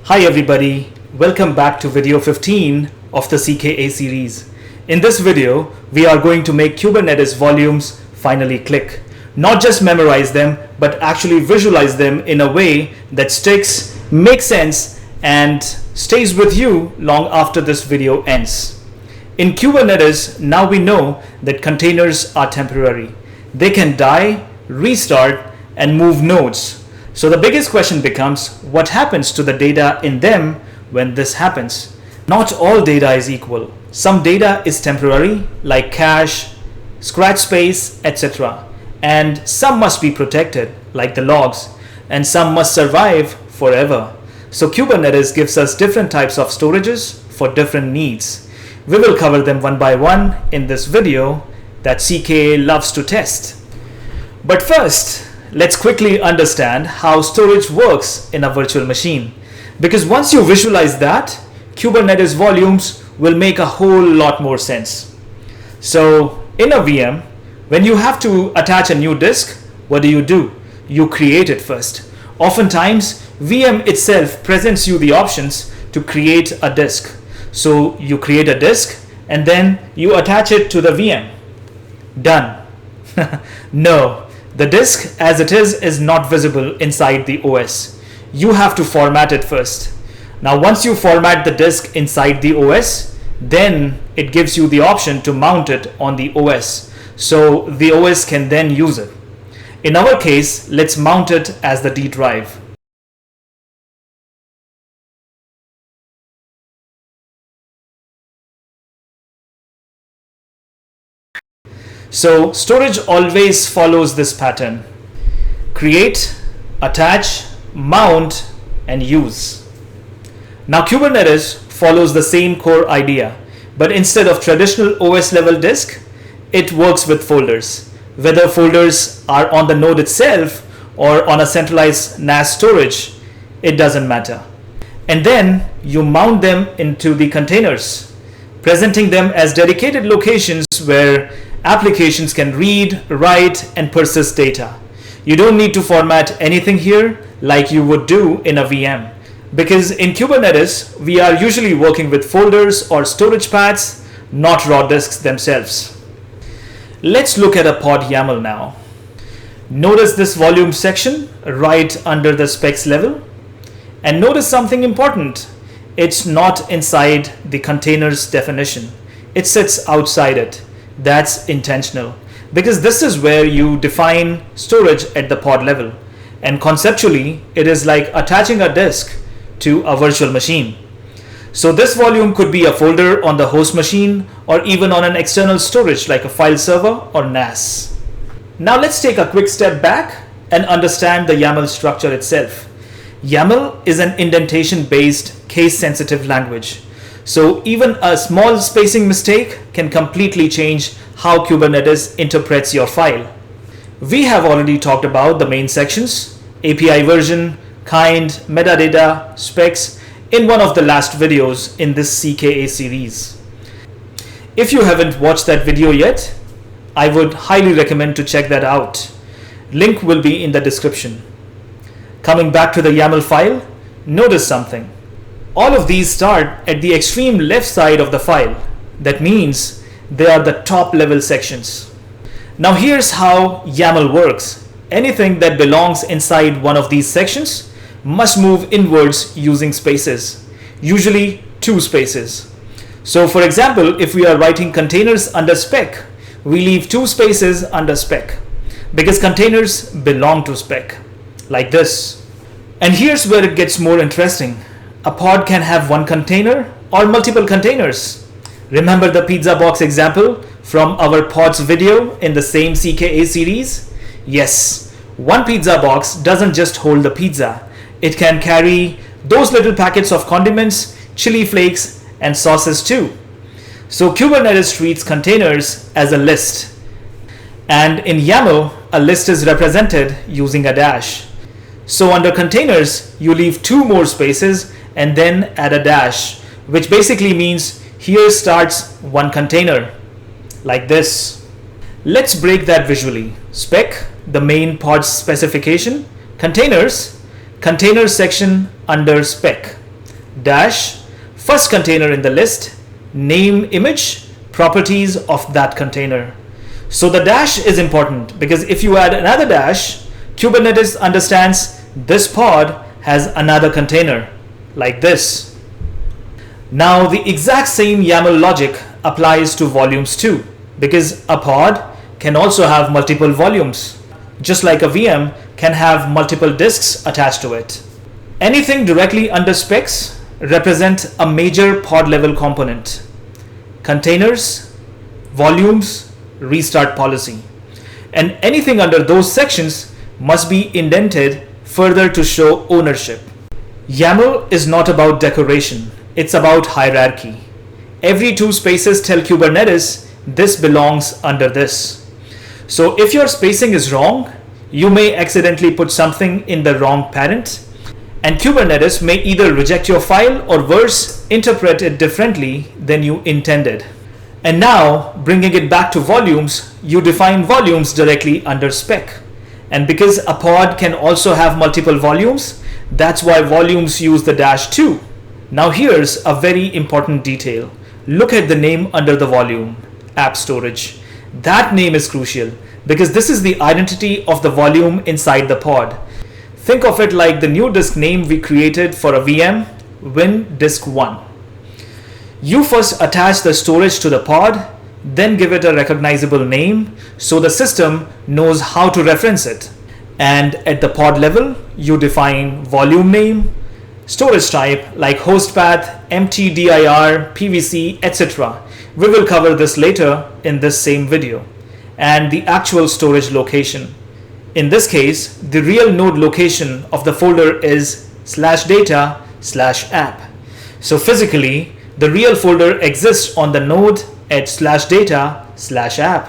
Hi everybody, welcome back to video 15 of the CKA series. In this video, we are going to make Kubernetes volumes finally click. Not just memorize them, but actually visualize them in a way that sticks, makes sense, and stays with you long after this video ends. In Kubernetes, now we know that containers are temporary. They can die, restart, and move nodes. So the biggest question becomes, what happens to the data in them when this happens? Not all data is equal. Some data is temporary, like cache, scratch space, etc. And some must be protected, like the logs, and some must survive forever. So Kubernetes gives us different types of storages for different needs. We will cover them one by one in this video that CKA loves to test. But first, let's quickly understand how storage works in a virtual machine. Because once you visualize that, Kubernetes volumes will make a whole lot more sense. So in a VM, when you have to attach a new disk, what do? You create it first. Oftentimes, VM itself presents you the options to create a disk. So you create a disk and then you attach it to the VM. Done. No. The disk as it is not visible inside the OS. You have to format it first. Now once you format the disk inside the OS, then it gives you the option to mount it on the OS. So the OS can then use it. In our case, let's mount it as the D drive. So storage always follows this pattern: create, attach, mount, and use. Now Kubernetes follows the same core idea, but instead of traditional OS level disk, it works with folders. Whether folders are on the node itself or on a centralized NAS storage, it doesn't matter. And then you mount them into the containers, presenting them as dedicated locations where applications can read, write, and persist data. You don't need to format anything here like you would do in a VM. Because in Kubernetes, we are usually working with folders or storage paths, not raw disks themselves. Let's look at a pod YAML now. Notice this volume section right under the specs level. And notice something important. It's not inside the container's definition. It sits outside it. That's intentional, because this is where you define storage at the pod level. And conceptually, it is like attaching a disk to a virtual machine. So this volume could be a folder on the host machine or even on an external storage like a file server or NAS. Now let's take a quick step back and understand the YAML structure itself. YAML is an indentation-based case-sensitive language. So even a small spacing mistake can completely change how Kubernetes interprets your file. We have already talked about the main sections: API version, kind, metadata, specs in one of the last videos in this CKA series. If you haven't watched that video yet, I would highly recommend to check that out. Link will be in the description. Coming back to the YAML file, notice something. All of these start at the extreme left side of the file. That means they are the top level sections. Now here's how YAML works. Anything that belongs inside one of these sections must move inwards using spaces, usually 2 spaces. So for example, if we are writing containers under spec, we leave 2 spaces under spec because containers belong to spec, like this. And here's where it gets more interesting. A pod can have one container or multiple containers. Remember the pizza box example from our pods video in the same CKA series? Yes, one pizza box doesn't just hold the pizza. It can carry those little packets of condiments, chili flakes, and sauces too. So Kubernetes treats containers as a list. And in YAML, a list is represented using a dash. So under containers, you leave 2 more spaces and then add a dash, which basically means here starts one container, like this. Let's break that visually. Spec, the main pod specification. Containers, container section under spec. dash first container in the list, name image, properties of that container. So the dash is important because if you add another dash, Kubernetes understands this pod has another container like this. Now the exact same YAML logic applies to volumes too, because a pod can also have multiple volumes, just like a VM can have multiple disks attached to it. Anything directly under specs represent a major pod level component. Containers, volumes, restart policy. And anything under those sections must be indented further to show ownership. YAML is not about decoration, it's about hierarchy. Every two spaces tell Kubernetes this belongs under this. So if your spacing is wrong, you may accidentally put something in the wrong parent, and Kubernetes may either reject your file or worse, interpret it differently than you intended. And now, bringing it back to volumes, you define volumes directly under spec. And because a pod can also have multiple volumes, that's why volumes use the dash 2. Now here's a very important detail. Look at the name under the volume, app storage. That name is crucial because this is the identity of the volume inside the pod. Think of it like the new disk name we created for a VM, Win Disk 1. You first attach the storage to the pod, then give it a recognizable name so the system knows how to reference it. And at the pod level, you define volume name, storage type like host path, empty dir, PVC, etc. We will cover this later in this same video. And the actual storage location. In this case, the real node location of the folder is /data/app. So physically, the real folder exists on the node at /data/app.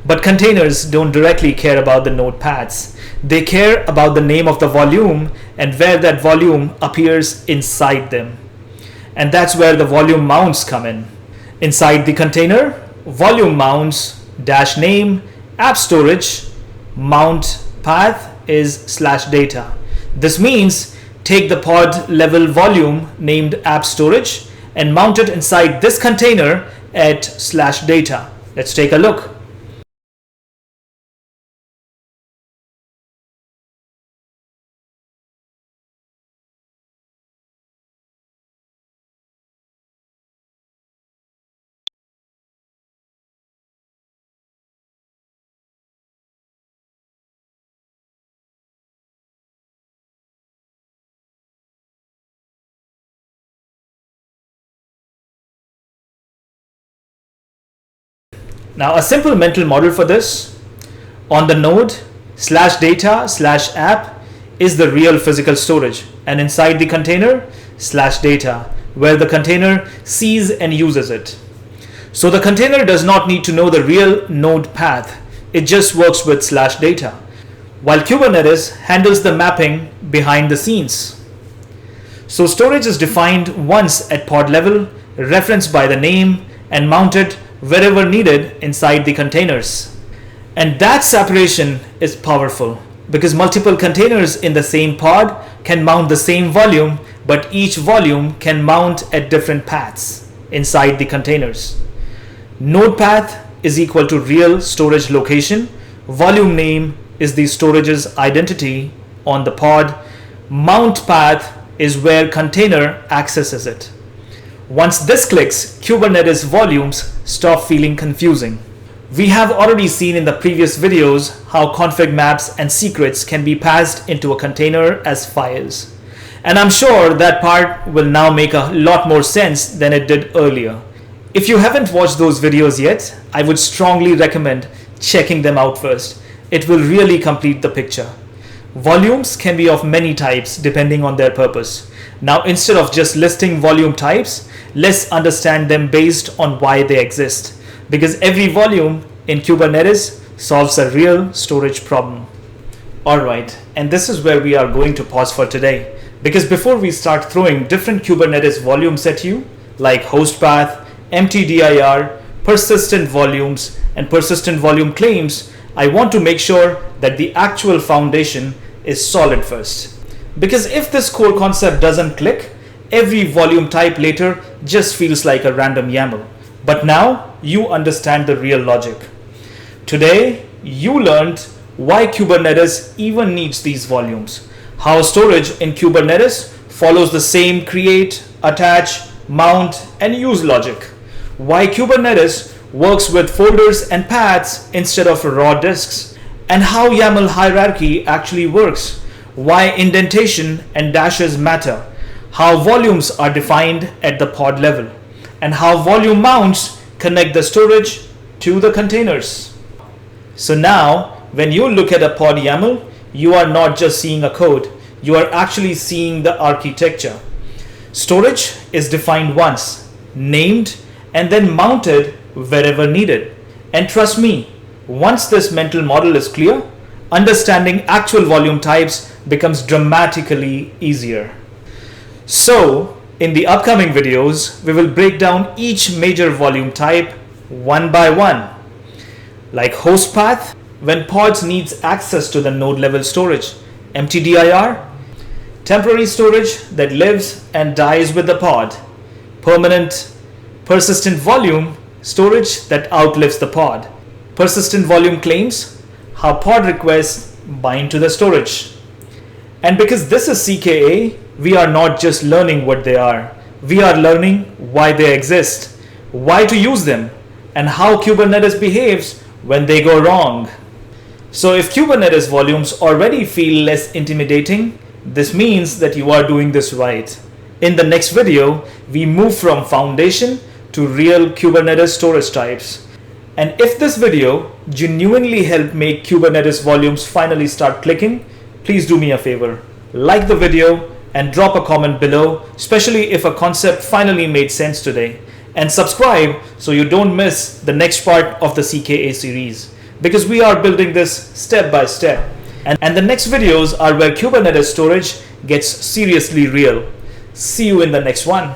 But containers don't directly care about the node paths. They care about the name of the volume and where that volume appears inside them. And that's where the volume mounts come in. Inside the container, volume mounts -name, app storage, mount path is /data. This means take the pod level volume named app storage and mount it inside this container at /data. Let's take a look. Now a simple mental model for this, on the node /data/app is the real physical storage, and inside the container /data, where the container sees and uses it. So the container does not need to know the real node path, it just works with /data, while Kubernetes handles the mapping behind the scenes. So storage is defined once at pod level, referenced by the name, and mounted wherever needed inside the containers. And that separation is powerful because multiple containers in the same pod can mount the same volume, but each volume can mount at different paths inside the containers. Node path is equal to real storage location. Volume name is the storage's identity on the pod. Mount path is where container accesses it. Once this clicks, Kubernetes volumes stop feeling confusing. We have already seen in the previous videos how config maps and secrets can be passed into a container as files. And I'm sure that part will now make a lot more sense than it did earlier. If you haven't watched those videos yet, I would strongly recommend checking them out first. It will really complete the picture. Volumes can be of many types depending on their purpose. Now, instead of just listing volume types, let's understand them based on why they exist. Because every volume in Kubernetes solves a real storage problem. Alright, and this is where we are going to pause for today. Because before we start throwing different Kubernetes volumes at you, like host path, empty dir, persistent volumes, and persistent volume claims, I want to make sure that the actual foundation is solid first. Because if this core concept doesn't click, every volume type later just feels like a random YAML. But now you understand the real logic. Today, you learned why Kubernetes even needs these volumes, how storage in Kubernetes follows the same create, attach, mount, and use logic, why Kubernetes works with folders and paths instead of raw disks, and how YAML hierarchy actually works, why indentation and dashes matter, how volumes are defined at the pod level, and how volume mounts connect the storage to the containers. So now, when you look at a pod YAML, you are not just seeing a code, you are actually seeing the architecture. Storage is defined once, named, and then mounted wherever needed. And trust me, once this mental model is clear, understanding actual volume types becomes dramatically easier. So, in the upcoming videos, we will break down each major volume type one by one. Like host path, when pods needs access to the node level storage, MTDIR, temporary storage that lives and dies with the pod, permanent persistent volume storage that outlives the pod, persistent volume claims, how pod requests bind to the storage. And because this is CKA, we are not just learning what they are, we are learning why they exist, why to use them, and how Kubernetes behaves when they go wrong. So if Kubernetes volumes already feel less intimidating, this means that you are doing this right. In the next video, we move from foundation to real Kubernetes storage types. And if this video genuinely helped make Kubernetes volumes finally start clicking, please do me a favor. Like the video and drop a comment below, especially if a concept finally made sense today. And subscribe so you don't miss the next part of the CKA series, because we are building this step by step. And the next videos are where Kubernetes storage gets seriously real. See you in the next one.